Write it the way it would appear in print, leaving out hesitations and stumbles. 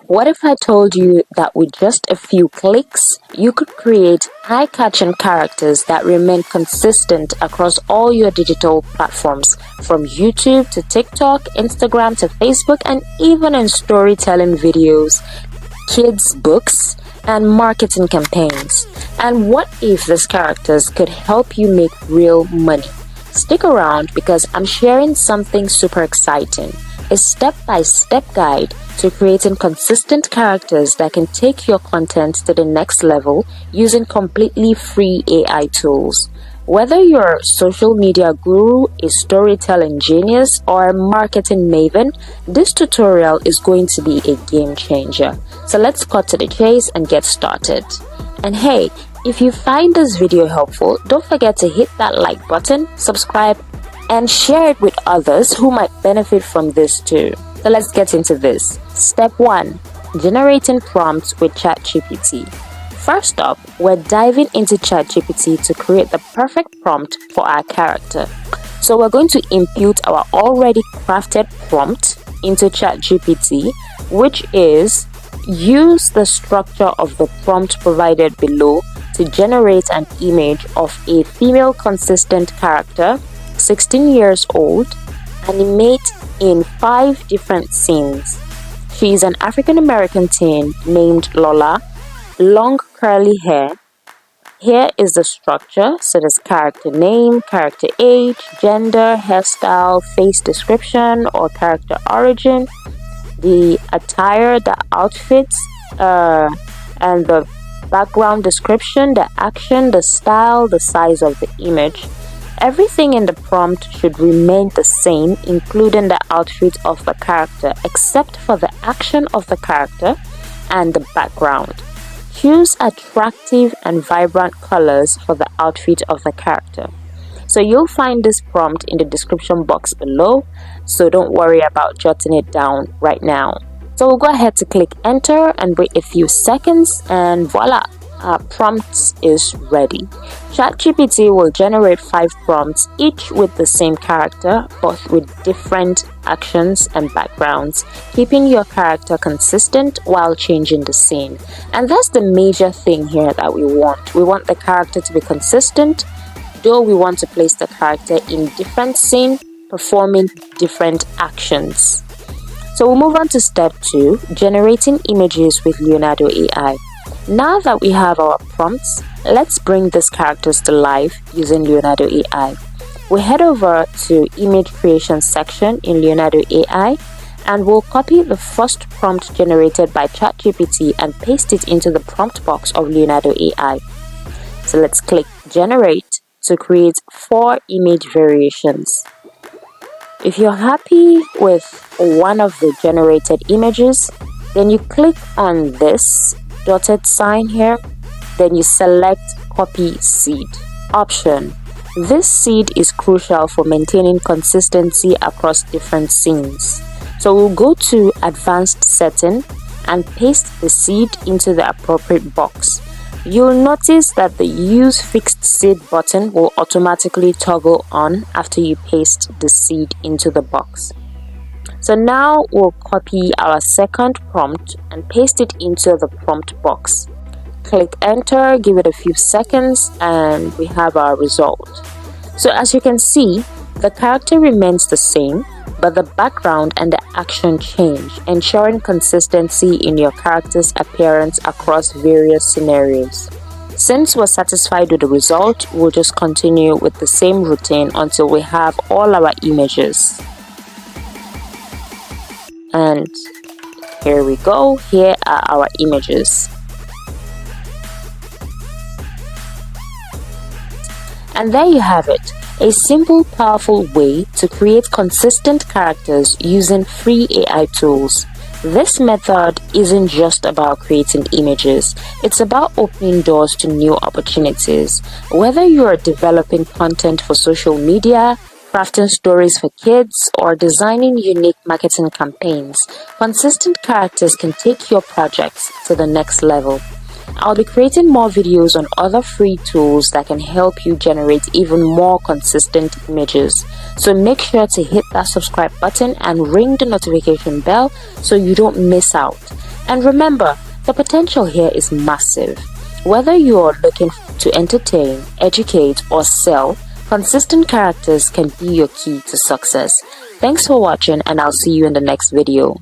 What if I told you that with just a few clicks, you could create eye-catching characters that remain consistent across all your digital platforms, from YouTube to TikTok, Instagram to Facebook, and even in storytelling videos, kids' books, and marketing campaigns? And what if these characters could help you make real money? Stick around because I'm sharing something super exciting. A step-by-step guide to creating consistent characters that can take your content to the next level using completely free AI tools. Whether you're a social media guru, a storytelling genius, or a marketing maven, this tutorial is going to be a game changer. So let's cut to the chase and get started. And hey, if you find this video helpful, don't forget to hit that like button, subscribe, and share it with others who might benefit from this too. So let's get into this. Step 1. Generating prompts with ChatGPT. First up, we're diving into ChatGPT to create the perfect prompt for our character. So we're going to input our already crafted prompt into ChatGPT, which is: use the structure of the prompt provided below to generate an image of a female consistent character, 16 years old, animate in 5 different scenes. She is an African American teen named Lola, long curly hair. Here is the structure. So there's character name, character age, gender, hairstyle, face description or character origin, the attire, the outfits, and the background description, the action, the style, the size of the image. Everything in the prompt should remain the same, including the outfit of the character, except for the action of the character and the background. Choose attractive and vibrant colors for the outfit of the character. So you'll find this prompt in the description box below, so don't worry about jotting it down right now. So we'll go ahead to click enter and wait a few seconds, and voila! Our prompt is ready. ChatGPT will generate 5 prompts, each with the same character but with different actions and backgrounds, keeping your character consistent while changing the scene. And that's the major thing here that we want. We want the character to be consistent, though we want to place the character in different scenes, performing different actions. So we'll move on to step 2, generating images with Leonardo AI. Now that we have our prompts, let's bring these characters to life using Leonardo AI. We head over to image creation section in Leonardo AI and we'll copy the first prompt generated by ChatGPT and paste it into the prompt box of Leonardo AI. So let's click generate to create 4 image variations. If you're happy with one of the generated images, then you click on this dotted sign here, then you select copy seed option. This seed is crucial for maintaining consistency across different scenes. So we'll go to advanced setting and paste the seed into the appropriate box. You'll notice that the use fixed seed button will automatically toggle on after you paste the seed into the box. So now we'll copy our second prompt and paste it into the prompt box. Click enter, give it a few seconds, and we have our result. So as you can see, the character remains the same, but the background and the action change, ensuring consistency in your character's appearance across various scenarios. Since we're satisfied with the result, we'll just continue with the same routine until we have all our images. And here we go. Here are our images. And there you have it. A simple, powerful way to create consistent characters using free AI tools. This method isn't just about creating images. It's about opening doors to new opportunities. Whether you are developing content for social media, crafting stories for kids, or designing unique marketing campaigns, consistent characters can take your projects to the next level. I'll be creating more videos on other free tools that can help you generate even more consistent images. So make sure to hit that subscribe button and ring the notification bell so you don't miss out. And remember, the potential here is massive. Whether you're looking to entertain, educate, or sell, consistent characters can be your key to success. Thanks for watching, and I'll see you in the next video.